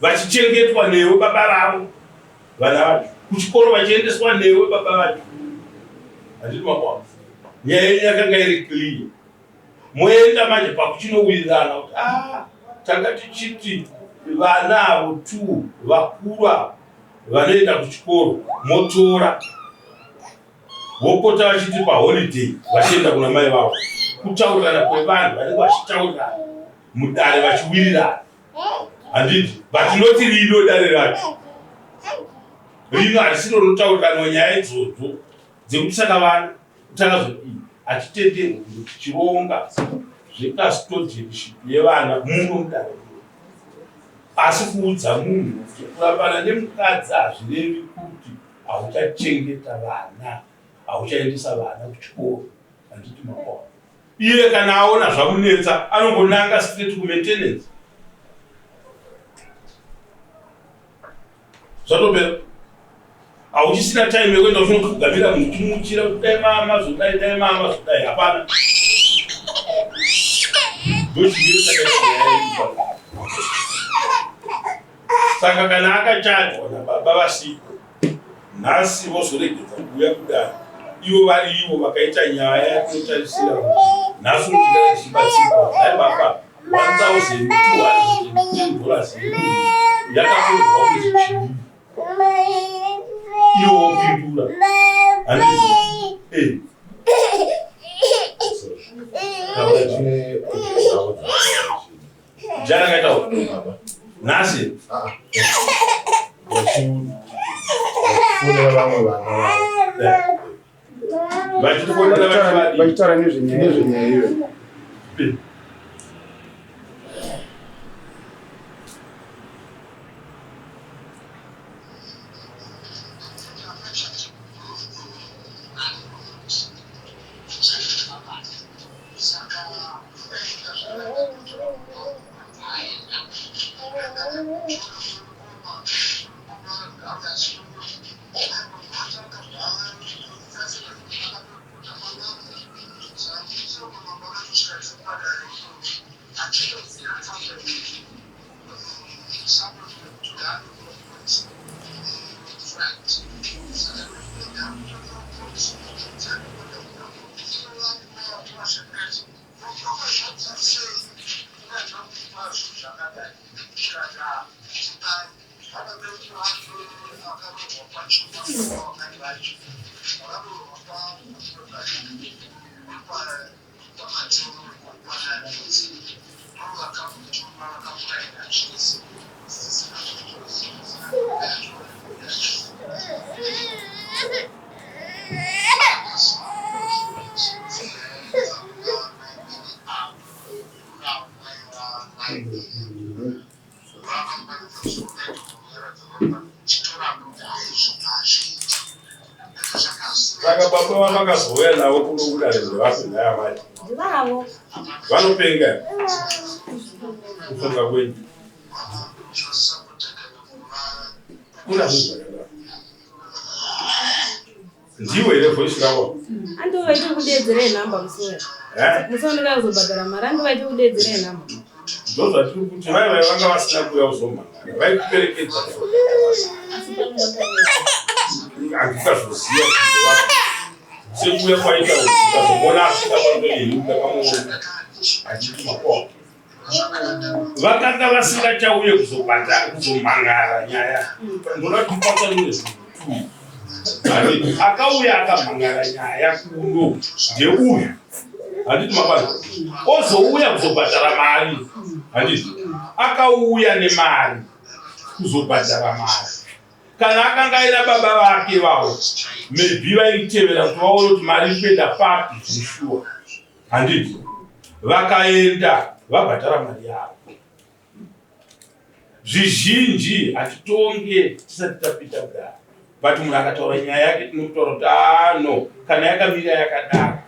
vachichengetwa newe baba ravo vana vacho kuchikoro vachiendeswa newe baba vacho handiti makwavo nyaya yenyu yakanga iri clear moenda manje pakuchinowirirana kuti tanga tichiti vana avo 2 vakuru avo vanoenda kuchikoro motora vopota vachiti paholiday vachienda kuna mai vavo kutaurirana kwevanhu vanenge vachitaurirana mudare vachiwirirana handiti but noti rino dare racho rino harisiro rinotaurirana nyaya idzodzo dzekuti saka vana kutanga zvodii achitenderwa kuti chironga zvekastodianship yevana muno mudare asi kuudza munhu kuti kurambana nemukadzi hazvirevi kuti hauchachengeta vana hauchaendesa vana kuchikoro handiti makwavo iye kana aona zvamunetsa anongonanga straight kumaintenance zvatopera hauchisina time yekuenda ushino kugamira munhu kumuchira kuti dai mama zodai hapana ndochimiro chakaisiyaaipa saka kana akachadwa nababa vasipo nhasi vozoregedza kuuya kudaro ivo vari ivo vakaita nyaya yakunotarisira nhasi unochigara chichibatsirwa dai baba $1,210 yakatorwa kuzi chii ivo vopindura handii jana kaitawo nhasi vachifunira vamwe vana vavo vachitaura nezvenyaya iyo Saka baba vakazouya navo kunokuda rezvevasina vati Ndivavo. vanopenga kufunga kwenyu ndiwo here voice ravo Andovaite kudedzera nhamba musoro. Musoro ndakazobhadhara mari andovaite kudedzera nhamba. ndozvatiri kuti vai vanga vasina kuuya kuzomhangara vaikuperekedza handikazoziva kuti sekuuya kwaita ukazomona asvika pandoyenyuka kamuona achiti makwao vakanga vasingachauye kuzomhangara nyaya ndona kupatsanune zvinhu akauya akamhangara nyaya kuno ndeuyu handiti mabana ozouya kuzobhadhara mari handiti akauya nemari kuzobhadhara mari kana akanga aina baba vake vavo maybe vaitevera kuti vaone kuti mari ipenda papi zvishuwa handiti vakaenda vabhadhara mari yavo zvizhinji hatitonge tisati tapita kudaro but munhu akataura nyaya yake tinotaura kuti ano kana yakamira yakadaro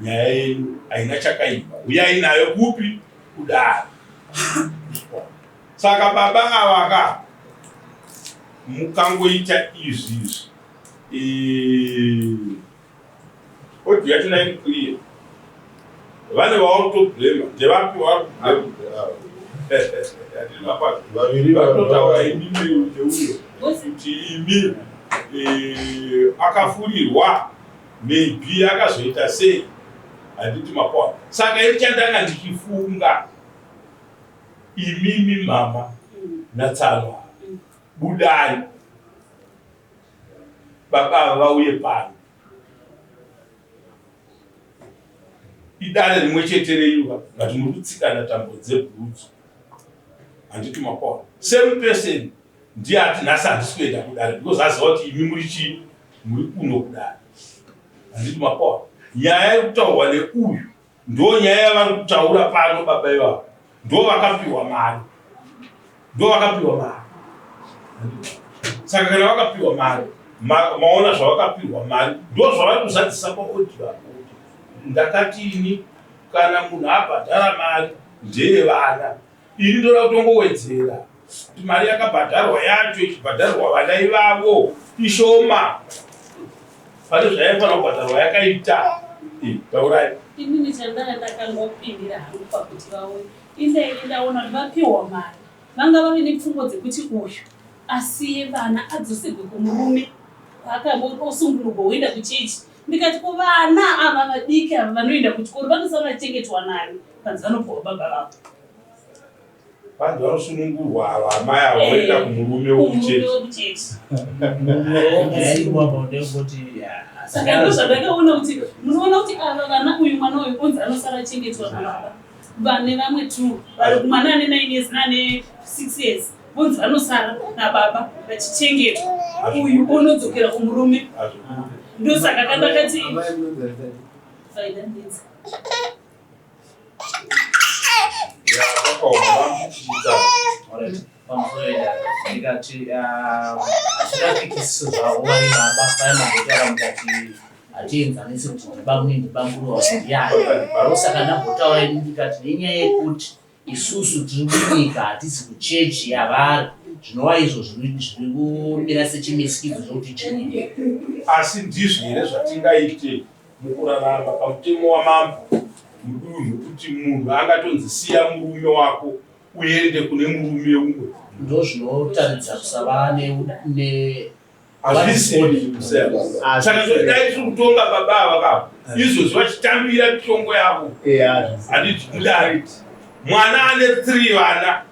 nyaya yenyu haina chakaipa uyai nayo kupi kudaro saka baba avaka mukangoita izvizvi odi yatinaini clear vane vaotoblema ndevapi Vaviri vatotaura imimi neuyo kuti imi akafurirwa maybe akazoita sei handiti mapwa saka ini chandanga ndichifunga imimi mama natsanwa budai baba vauye pano idare rimwe chete reyuva ngati muri kutsikana tambo dzebhutsu handiti mapwa same person ndiye ati nhasi handisi kuenda kudare because aziva kuti imi muri chii muri kuno kudare handiti mapwa nyaya yekutaurwa neuyu ndo nyaya yavari kutaura pano baba ivavo ndo vakapiwa mari saka kana vakapiwa mari maona zvavakapiwa mari ndo zvavari kuzadzisa paodi vavo ndakatini kana munhu abhadhara mari ndeyevana ini ndoda kutongowedzera kuti mari yakabhadharwa yacho ichibhadharwa vana ivavo ishoma pane zvaifanira kubhadharwa yakaita taurai inini chandanga ndakangopindira hangu pakuti vauye indaini ndaona kuti vapiwa mari vanga vave nepfungwa dzekuti uyu asiye vana adzosegwe kumurume akaosunguruka woenda kuchechi ndikati ko vana ava vadiki ava vanoenda kuchikoro vanosara vachengetwa nani panzi vanobvawo baba vavo vanhu vanosunungurwa ava amai ava voenda kumurume wekuchechi saka ndozvandakaona kuti munoona kuti ava vana uyu mwana uyu onzi anosara achengetwa nababa vane vamwe tu mwana ane 9 years nane 6 years vonzi vanosara nababa vachichengetwa uyu unodzokera kumurume ndosaka kandakati faidandidza ndikati achidapikisirwawo vari baba vaimagotara mukati atienzanisi kuti ndibamburuwa yayo saka ndambotaura ini ndikati nenyaya yekuti isusu tiri munyika hatisi kuchechi yavari zvinova izvo zviri kumira sechimisikidzo chokuti chii asi ndizvo here zvatingaite mukurarama pamutemo wamambo mudunhu kuti munhu angatonzisiya murume wako uende kune murume umwe ndo zvinotaridza kusava hazvisii saka dai tiri kutonga baba ava kavo izvozvi vachitambira mitongo yavo handiti mudari mwana ane 3 vana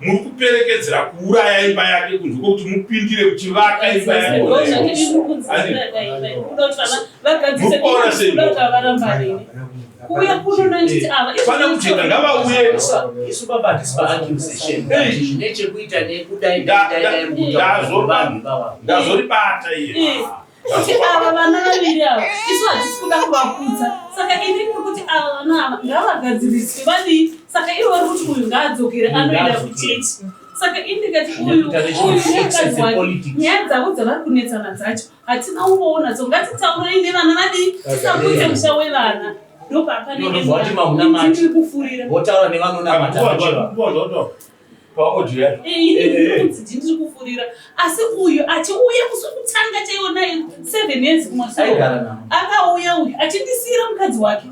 muri kuperekedzera kuuraya imba yake kunze kwokuti mupindire kuchivaka imba yake murikuona sei kuya kuno nditi ava fana kujeka ngavauye isu baba hatisi paaccusation nechekuita ndazoribata iye kuti ava vana vaviri ava isu hatisi kuda kuvakudza saka ini kuri kuti ava vana ava ngavagadziriswe vadii saka ivo vari kuti uyu ngaadzokere anoenda kuchechi Saka indikati uyu mukadzi wake nyaya dzavo dzavari kunetsana dzacho hatina ungoona dzo ngatitaurei nevana vadii sakuite musha wevana ndopapanendiri kufurira votaura nevanonamata ndiri kufurira asi uyu achiuya kusokutanga chaionayo 7 years kumasoro akauya uyu achindisiyira mukadzi wake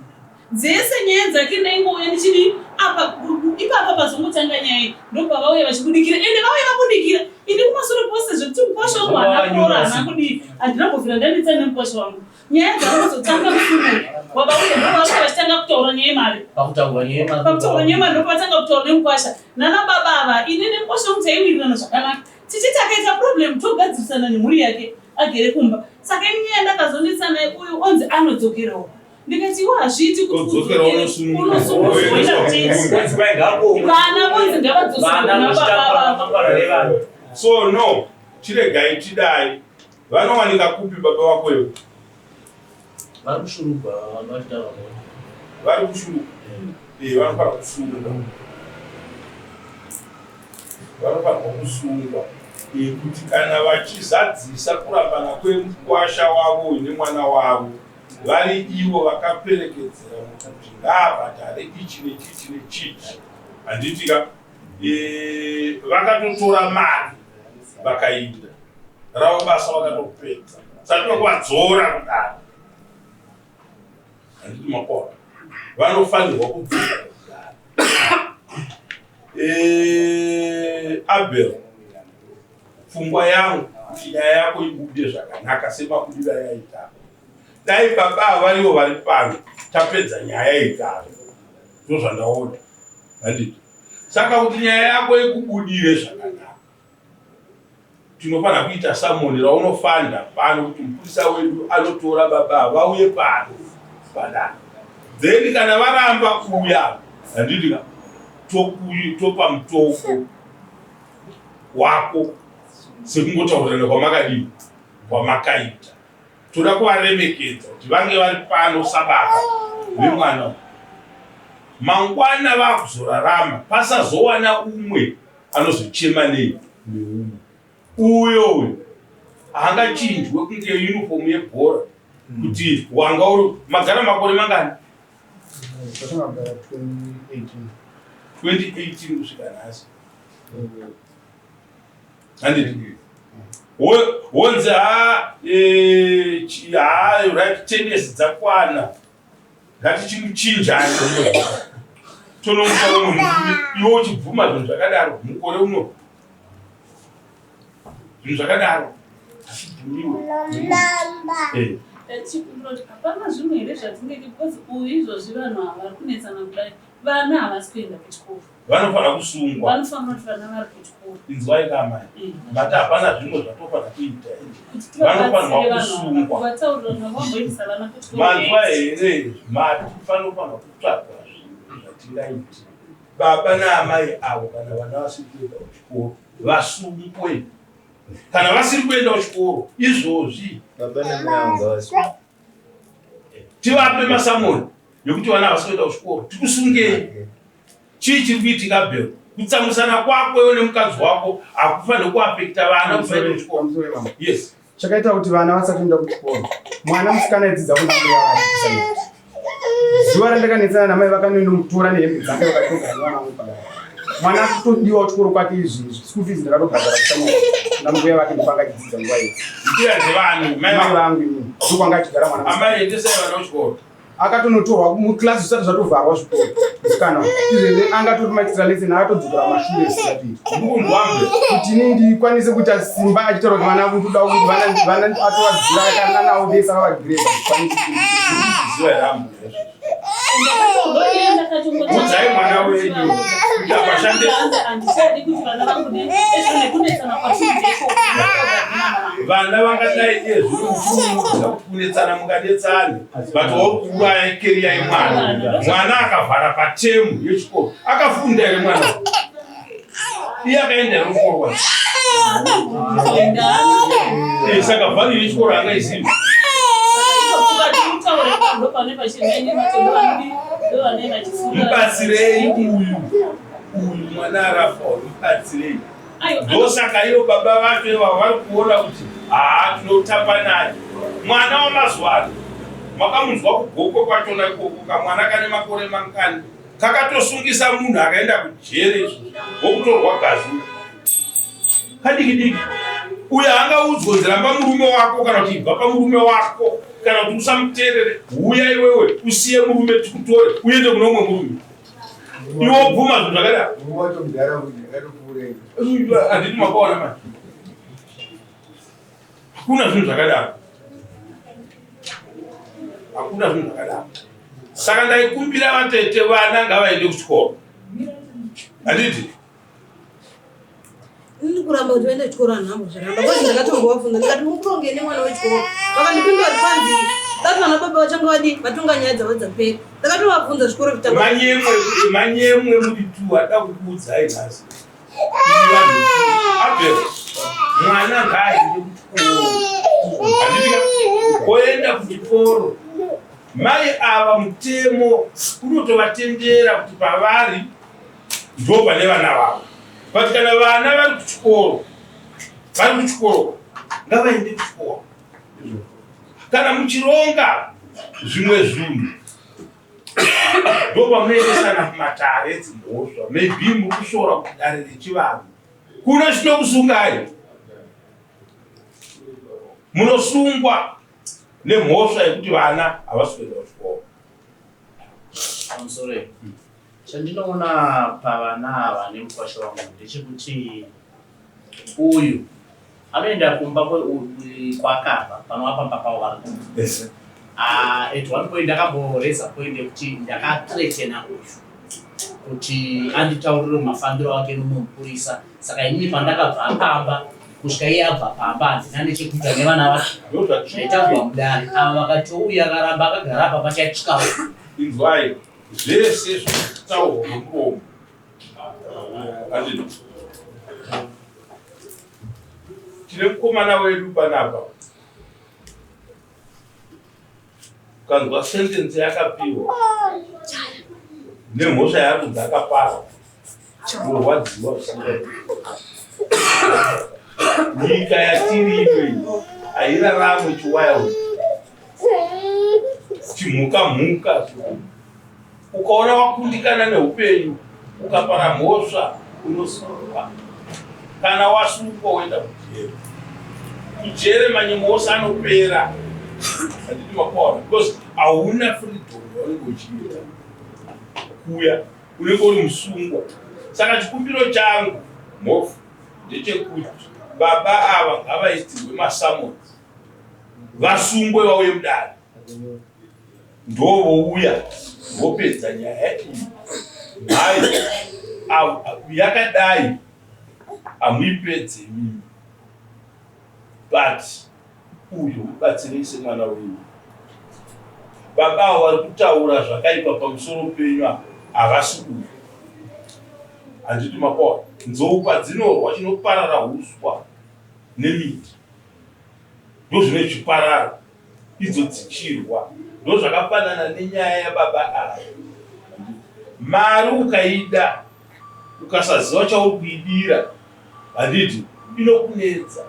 dzese nyaya dzake ndaingouya ndichidi ipapa pazongotanga nyaya ndopavauya vachibudikira ende vauya vabudikira ini kumasoro pose zvekuti mukwasha wangu hanaora hana kudii handinambovhira ndanetsa nemukwasha wangu nyaya dzakazotanga musumuri wavauya ndovauya vachitanga kutaura nyaya mari pakutaura nyaya mari ndopavatanga kutaura nemukwasha nana baba ava ini nemukwasha wangu taiwirirana zvakanaka tichiti akaita problem togadzirisana nemhuri yake agere kumba saka ini nyaya ndakazonetsana uyu onzi anodzokerawo ndikati hazviiti kuti vana vonzi ngavadzosana. So no, chiregai tidai vanowanika kupi baba wakoyo? vari kushuruka vanotaura vari kushuruka vanofana kusungwa kuti kana vachizadzisa kurambana kwemukwasha wavo nemwana wavo vari ivo vakaperekedzera kuti ngaabhadhare ichi nechichi nechichi handitika vakatotora mari vakainda ravo basa vakatopedza sati vakuvadzora kudaro handiti makora vanofanirwa kudzora kudaro. Abel, pfungwa yangu kuti nyaya yako ibude zvakanaka semabudiro yaita dai baba varivo vari pano tapedza nyaya igaro ndozvandaona handiti. Saka kuti nyaya yako ikubudire zvakanaka tinofanira kuita samoni raunofanda pano kuti mupurisa wedu anotora baba vauye pano padano then kana varamba kuuya handiti topa mutoko wako sekungotaurana kwamakadii kwamakaita. Toda kuvaremekedza kuti vange vari pano sababa vemwana mangwana vakuzorarama pasazowana umwe anozochema nei uyo haangachinjwe kunge uniform yebhora kuti wanga uri magara makore mangani 2018 kusvika nhasi handiti wonzi right tenesi dzakwana ngatichimuchinjani tonomupa munhu iwo uchibvuma zvinhu zvakadaro mukore uno zvinhu zvakadaro hapana zvimwe here zvatingeti because uyu izvozvi vanhu ava vari kunetsana kudai vana havasi kuenda kuchikoro vanofanira kusungwa vanofanira kuti vana vari kuchikoro inzwai kamai mati hapana zvimwe zvatofanira kuita vanofanirwa kusungwa vataurirana vamboendesa vana kuchikoro manzwa here mati fanofanira kutsvagwa zvatingaiti baba naamai avo kana vana vasiri kuenda kuchikoro vasungwe kana vasiri kuenda kuchikoro izvozvi tivape masamoni yokuti vana havasi kuenda kuchikoro tikusungei. Chii chiri kuitika Bhero? Kutsamusana kwako iwe nemukadzi wako hakufaniri kuapekita vana kusaenda kuchikoro. Yes. Chakaita kuti vana vasatoenda kuchikoro. Mwana musikana aidzidza kuna mbuya vake kusana. Zuva randakanetsana namai vakanonomutora nehembe dzake vakatogara nevana vangu pagara. Mwana akutodiwa kuchikoro kwake izvi school fees ndakatogadzara kusana nambuya vake ndopanga achidzidza nguva iyi. Ndira dzevanhu mai vangu inini ndokwanga achigara mwana. Amai endesai vana kuchikoro. Akatonotorwa muklasi zvisati zvatovharwa zvikoro musikana izvezve angatori maitira lesson akatodzokera mashure zvisati kuti ini ndikwanise kuita simba achitaura kuti vana kuda kuti vana atovadzira kana nawo vese avagireda udzai mwana wenyu kuti apashande vana vangadai kunetsana mungadetsani but wakuuraya keriya yemwana mwana akavhara patemu yechikoro akafunda here mwana iye akaenda here kuchikoro saka vhari yechikoro angaiziva mubatsirei uyu mwana arafa mubatsirei ndosaka iyo baba vacho vari kuona kuti tinotamba naye. Mwana wamazuva ano makamunzwa kugoko kwachona ikoko, kamwana kane makore mangani kakatosungisa munhu akaenda kujere wokutorwa gazi kadiki diki. Uyo hangaudzwe nziramba murume wako kana kuti ibva pamurume wako kana kuti usamuteerere. Uya iwewe usiye murume tikutore uende kuno umwe murume. Iwo bvuma zvinhu zvakadaro. Handiti makaona manje. Hakuna zvinhu zvakadaro. Hakuna zvinhu zvakadaro. Saka ndaikumbira vatete vana ngavaende kuchikoro. Handiti? Ndiri kuramba kuti vaende kuchikoro anhambo zvaramba. Kwazvo ndakatongovafunda ndikati mukuronge nemwana wechikoro. Vakandipindura kuti panzi dati vana baba vachanga vadi vatonga nyaya dzavo dzapera. Ndakatovabvunza zvikoro vitamba. Manyemwe muri tu ada kukuudzai nhasi. Abel, mwana ngaaende kuchikoro. Handiti kuenda kuchikoro. Mai ava mutemo unotovatendera kuti pavari ndo pane vana vavo. But kana vana vari kuchikoro ngavaende kuchikoro. Kana muchironga zvimwe zvinhu ndo pamunoendesana kumatare dzimhosva. Maybe mukushora kuti dare rechivanhu kuno chinokusungai. Munosungwa nemhosva yekuti vana havasi kuenda kuchikoro. Sorry. Chandinoona pavana ava nemukwasha wangu ndechekuti uyu anoenda kumba kwakabva panovapamba pavo vari at one point ndakamboreza point yekuti ndakatretena uyu kuti anditaurire mafambiro ake nomupurisa. Saka inini pandakabva apamba kusvika iye abva pamba handina nechekuita nevana vake zvaitangwa mudare. Ava vakati uyu akaramba akagara apa pachachikafu. Inzwai zvese zvitaurwa nomuromo. Handiti? Tine mukomana wedu panapa. Ukanzwa sentensi yakapiwa nemhosva yari kunzi akapara, unorwadziwa usingaiti. Nyika yatiri inoi hairaramwe chiwayawo chimhuka. Ukaona wakundikana neupenyu ukapara mhosva unosungwa. Kana wasungwa woenda kujere. Kujere manye mhosva anopera. Handiti makaona because hauna freedom yaunenge uchiita. Kuya unenge uri musungwa. Saka chikumbiro changu mhofu ndechekuti baba ava ngavaitirwe masamoni vasungwe vauye mudare. Ndovouya vopedza nyaya iyi. Mhai yakadai hamuipedze mimi, but uyu mubatsirei semwana wenyu. Baba avo vari kutaura zvakaipa pamusoro penyu apa havasi uyu. Handiti makaona nzou padzinorwa chinoparara huswa nemiti ndo zvine chiparara idzo dzichirwa. Ndo zvakafanana nenyaya yababa ava. Mari ukaida ukasaziva chauri kuidira, handiti inokunetsa.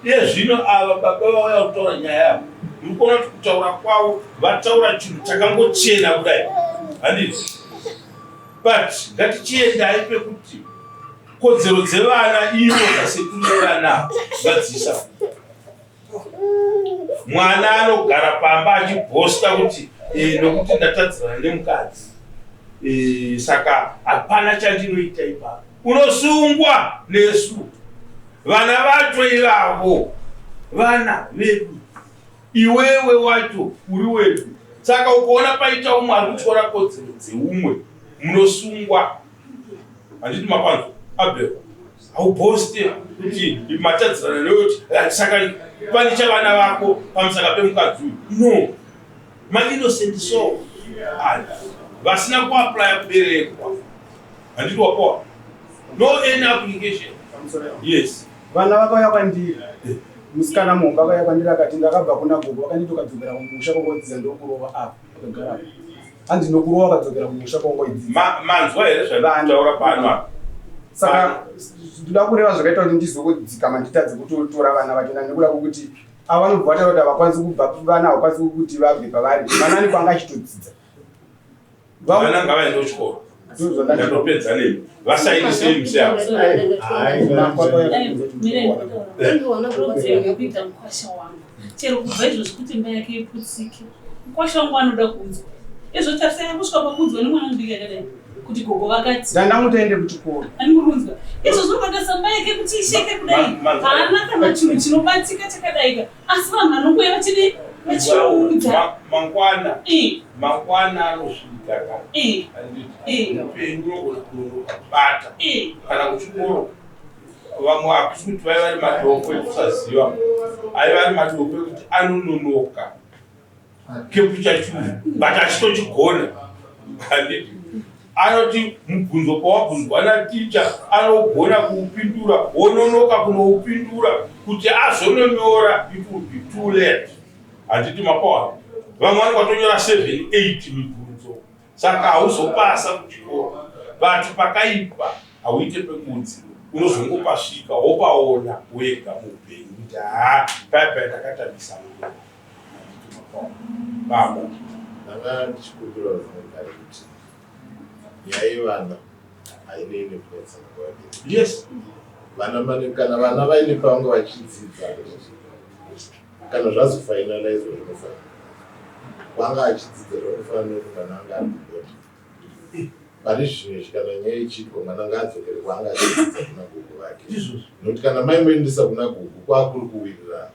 Iye zvino ava baba vauya kutaura nyaya yavo, muri kuona kuti kutaura kwavo vataura chinhu chakangochena kudai, handiti. But ngatichiendai pekuti kodzero dzevana ivo dzasekunyorana ngadzisa. Mwana anogara pamba achibhosta kuti nokuti ndatadzana nemukadzi, saka hapana chandinoita ipapo. Unosungwa nesu. Vana vacho ivavo vana vedu, iwewe wacho uri wedu. Saka ukaona paita umwe ari kutyora kodzero dzeumwe munosungwa. Handiti mapanzo Abel haubhoste kuti matadzana nekuti saka pane chavana vako pamusaka pemukadzi uyu. No, ma-innocent soul vasina kuapply kuberekwa. Handiti wapoa? No any application. Yes. Vana vakauya kwandiri musikana mumba akauya kwandiri akati ndakabva kuna gogo vakanditi ukadzokera kumusha kongodzidza ndokurova apa akagara handi nokurova akadzokera kumusha kongodzidza. Manzwa here zvandataura pano apa? Saka ndoda kureva zvakaita kuti ndizokudzikama nditadze kutotora vana vachona nekuda kwokuti avanobva vataura kuti havakwanisi kubva vana havakwanisi kuti vabve pavari manani kwanga achitodzidza vana ngavaende kuchikoro ndandopedza nemi vasainise misi yavo kuita mukwasha wangu chero kubva izvozvo kuti imba yake iputsike mukwasha wangu anoda kunzwa izvotarisanya kusvika pakudzwa nemwana mudiki akadai kuti gogo vakati ndandamutoende kuchikoro animurunzwa izvozvo vakasamba yake kuti isheke kudai haana kana chinhu chinobatsika chakadaika asi vanhu vanongoya vachidi vachiudza mangwana anosvika upenyu unobata kana kuchikoro vamwe hakusi kuti vai vari madoko ekusaziva ai vari madoko ekuti anononoka kepuchachuu but achitochigona handiti anoti mubvunzo pawabvunzwa naticha anogona kuupindura wononoka kunoupindura kuti azononyora it will be too late handiti mapawa vamwe vari kwatonyora 7-8 mibvunzo saka hauzopasa kuchikoro but pakaipa hauite pekudzi unozongopasvika wopaona wega muupenyu kuti paipai takatamisa baba ndanga ndichikumbira zvinogare kuti yaivana hainei kunetsa kwaviri yes kana vana vaine pavanga vachidzidza kana zvazofinalizwa zvinofanira wanga achidzidza zvanofanira kuti mwana anga ari kugota pane zvimwe kana nyaya ichiitwa mwana anga adzokere kwanga achidzidza kuna gogo vake nokuti kana maimuendesa kuna gogo kwakuri kuwirirana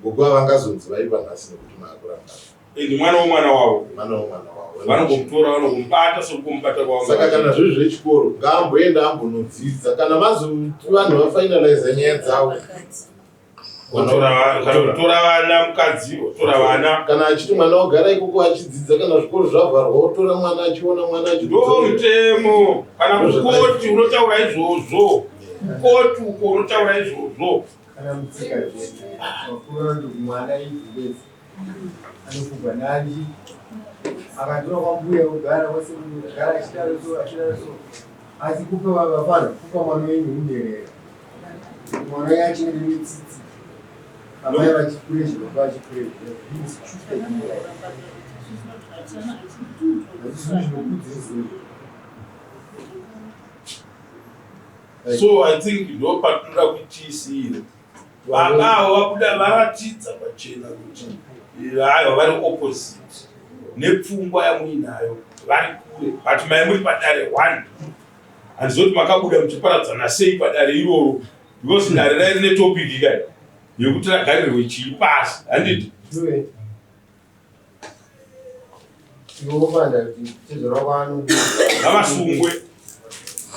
gogo avangazonzi vaipa nhasi nekuti maakuramba ndi mwana womwana wavo vanogomutora vanogomubata sokumubata saka kana zviri zvechikoro ngaamboenda ambonodzidza kana mazoti vanhu vafinaliza nyaya dzavo tora vana mukadzi otora vana kana achiti mwana ogara ikoko achidzidza kana zvikoro zvavharwa otora mwana achiona mwana ndo mutemo kana kukoti unotaura izvozvo kukoti uko unotaura izvozvo kana mutsika makuru ndo mwana ibvezi anofugwa nani akatora kwambuya kugara wese kugara achidaro so asi kupa vafana kupa mwana wenyu underera mwana yacho ine mitsitsi amai vachikure zvinobva vachikure so I think ndo patinoda kuchiisira vangavo vabuda varatidza pachena kuti hayo vari opposite nepfungwa yamuinayo vari kure but mai muri padare 1 handizoti makabuda muchiparadzana sei padare iroro because dare rairi netopiki kai yekuti ragarirwe chii pasi handiti tinofanda kuti tezvara vano navasungwe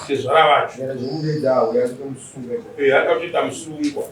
tezvara vacho zvomudedzawo yasitomusunga akakuita musungwa